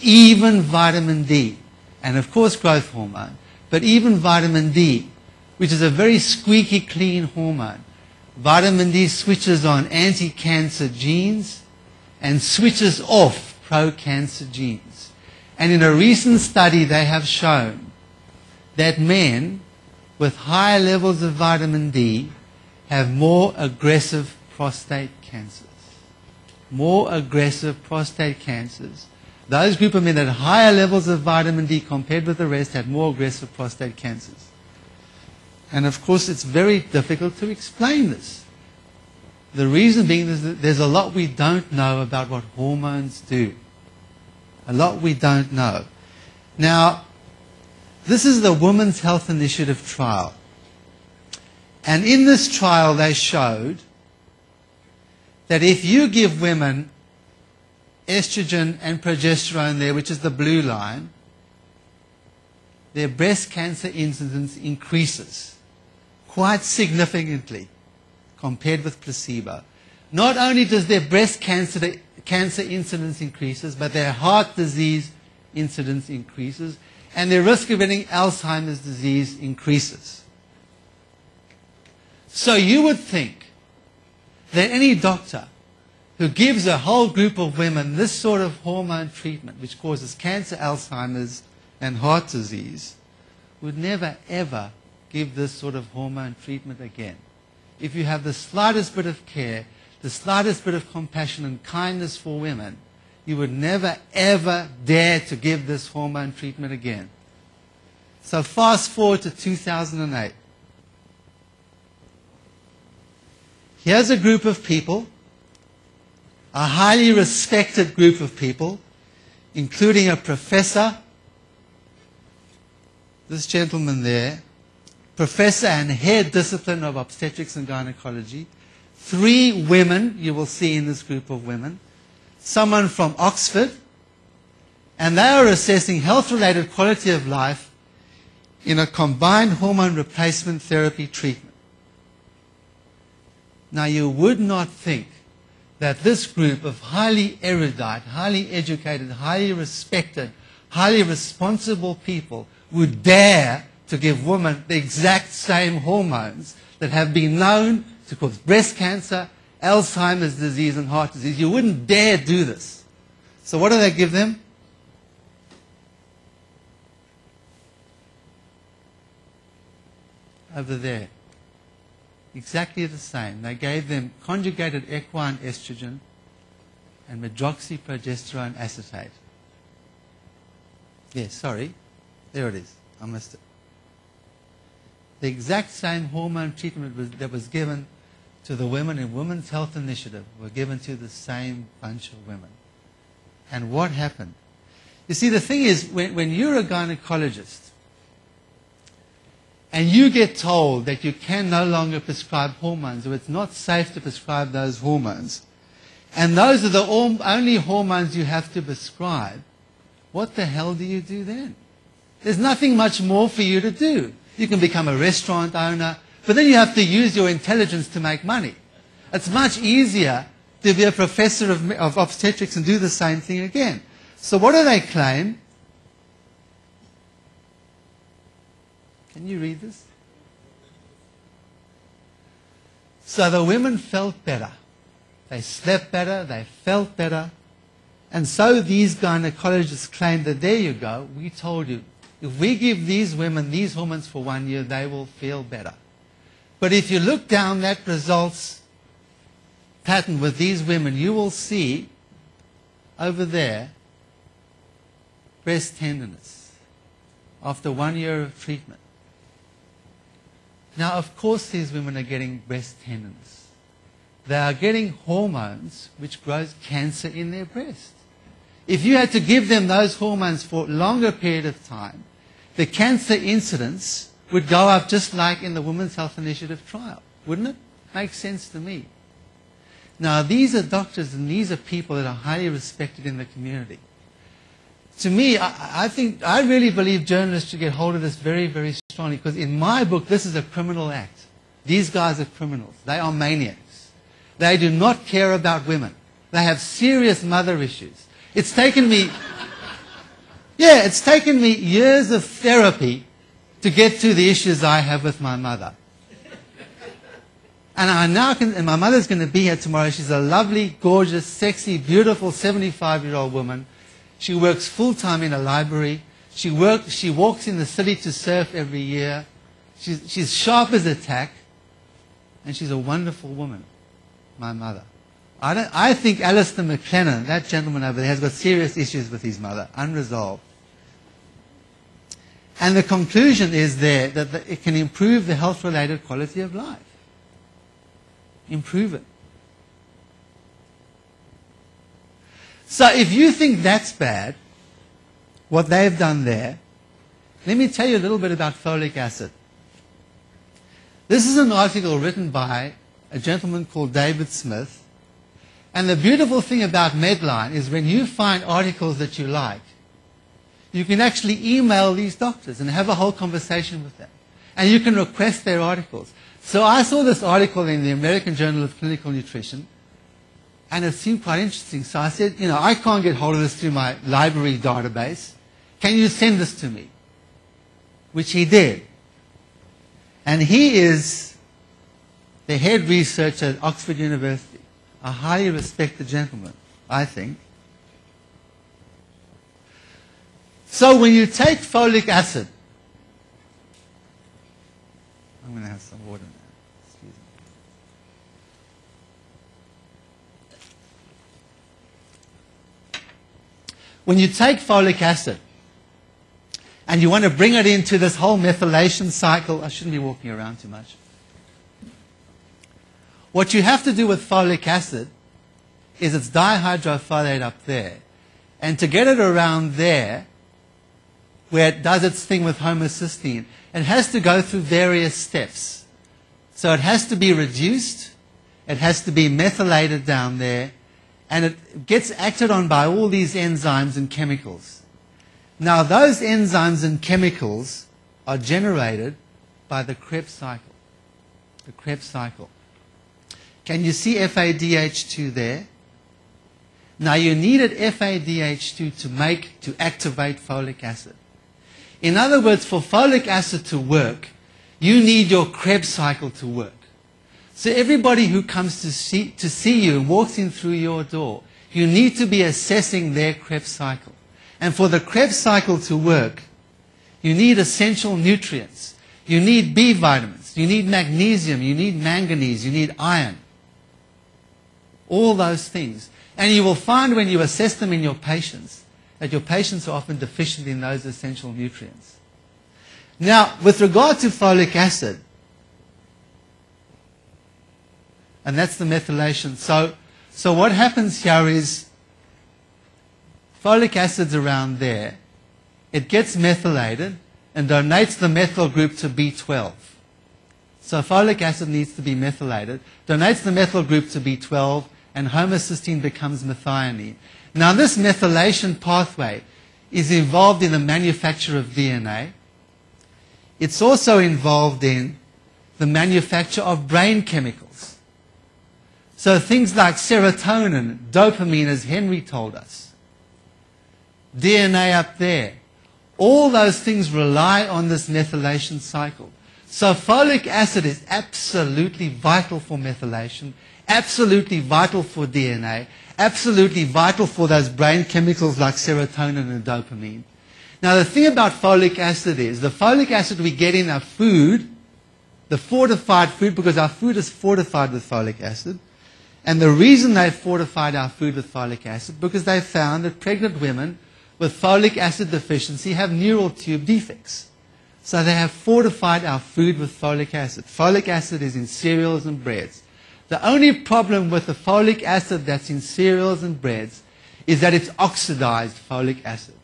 even vitamin D, and of course growth hormone, but even vitamin D, which is a very squeaky clean hormone. Vitamin D switches on anti-cancer genes and switches off pro-cancer genes. And in a recent study they have shown that men with higher levels of vitamin D have more aggressive prostate cancers. More aggressive prostate cancers. Those group of men that had higher levels of vitamin D compared with the rest had more aggressive prostate cancers. And of course it's very difficult to explain this. The reason being is that there's a lot we don't know about what hormones do. A lot we don't know. Now, this is the Women's Health Initiative trial. And in this trial they showed that if you give women estrogen and progesterone there, which is the blue line, their breast cancer incidence increases quite significantly compared with placebo. Not only does their breast cancer incidence increases, but their heart disease incidence increases, and their risk of getting Alzheimer's disease increases. So you would think that any doctor who gives a whole group of women this sort of hormone treatment, which causes cancer, Alzheimer's, and heart disease, would never ever give this sort of hormone treatment again. If you have the slightest bit of care, the slightest bit of compassion and kindness for women, you would never ever dare to give this hormone treatment again. So fast forward to 2008. Here's a group of people, a highly respected group of people, including a professor, this gentleman there, professor and head discipline of obstetrics and gynecology, 3 women you will see in this group of women, someone from Oxford, and they are assessing health-related quality of life in a combined hormone replacement therapy treatment. Now you would not think that this group of highly erudite, highly educated, highly respected, highly responsible people would dare to give women the exact same hormones that have been known to cause breast cancer, Alzheimer's disease, and heart disease. You wouldn't dare do this. So what do they give them? Over there. Exactly the same. They gave them conjugated equine estrogen and medroxyprogesterone acetate. Yes, sorry. There it is. I missed it. The exact same hormone treatment that was given to the women in Women's Health Initiative were given to the same bunch of women. And what happened? You see, the thing is, when you're a gynecologist and you get told that you can no longer prescribe hormones, or it's not safe to prescribe those hormones, and those are the only hormones you have to prescribe, what the hell do you do then? There's nothing much more for you to do. You can become a restaurant owner, but then you have to use your intelligence to make money. It's much easier to be a professor of obstetrics and do the same thing again. So what do they claim? Can you read this? So the women felt better. They slept better, they felt better. And so these gynecologists claim that, there you go, we told you, if we give these women these hormones for 1 year, they will feel better. But if you look down that results pattern with these women, you will see over there breast tenderness after 1 year of treatment. Now, of course, these women are getting breast tenderness. They are getting hormones which grows cancer in their breast. If you had to give them those hormones for a longer period of time, the cancer incidence would go up just like in the Women's Health Initiative trial. Wouldn't it? Makes sense to me. Now, these are doctors and these are people that are highly respected in the community. To me, I really believe journalists should get hold of this very, very strongly, because in my book, this is a criminal act. These guys are criminals. They are maniacs. They do not care about women. They have serious mother issues. It's taken me Yeah, it's taken me years of therapy to get through the issues I have with my mother. And and my mother's going to be here tomorrow. She's a lovely, gorgeous, sexy, beautiful 75-year-old woman. She works full-time in a library. She walks in the city to surf every year. She's sharp as a tack. And she's a wonderful woman, my mother. I think Alistair McLennan, that gentleman over there, has got serious issues with his mother, unresolved. And the conclusion is there that it can improve the health-related quality of life. Improve it. So if you think that's bad, what they've done there, let me tell you a little bit about folic acid. This is an article written by a gentleman called David Smith. And the beautiful thing about Medline is when you find articles that you like, you can actually email these doctors and have a whole conversation with them. And you can request their articles. So I saw this article in the American Journal of Clinical Nutrition, and it seemed quite interesting. So I said, I can't get hold of this through my library database. Can you send this to me? Which he did. And he is the head researcher at Oxford University. A highly respected gentleman, I think. So when you take folic acid, I'm going to have some water now. Excuse me. When you take folic acid and you want to bring it into this whole methylation cycle, I shouldn't be walking around too much. What you have to do with folic acid is it's dihydrofolate up there. And to get it around there, where it does its thing with homocysteine, it has to go through various steps. So it has to be reduced, it has to be methylated down there, and it gets acted on by all these enzymes and chemicals. Now those enzymes and chemicals are generated by the Krebs cycle. The Krebs cycle. Can you see FADH2 there? Now you needed FADH2 to activate folic acid. In other words, for folic acid to work, you need your Krebs cycle to work. So everybody who comes to see you and walks in through your door, you need to be assessing their Krebs cycle. And for the Krebs cycle to work, you need essential nutrients. You need B vitamins. You need magnesium. You need manganese. You need iron. All those things. And you will find when you assess them in your patients that your patients are often deficient in those essential nutrients. Now, with regard to folic acid, and that's the methylation. So what happens here is folic acid's around there. It gets methylated and donates the methyl group to B12. So folic acid needs to be methylated, donates the methyl group to B12, and homocysteine becomes methionine. Now this methylation pathway is involved in the manufacture of DNA. It's also involved in the manufacture of brain chemicals. So things like serotonin, dopamine, as Henry told us, DNA up there, all those things rely on this methylation cycle. So folic acid is absolutely vital for methylation, absolutely vital for DNA, absolutely vital for those brain chemicals like serotonin and dopamine. Now the thing about folic acid is, the folic acid we get in our food, the fortified food, because our food is fortified with folic acid, and the reason they've fortified our food with folic acid, because they found that pregnant women with folic acid deficiency have neural tube defects. So they have fortified our food with folic acid. Folic acid is in cereals and breads. The only problem with the folic acid that's in cereals and breads is that it's oxidized folic acid.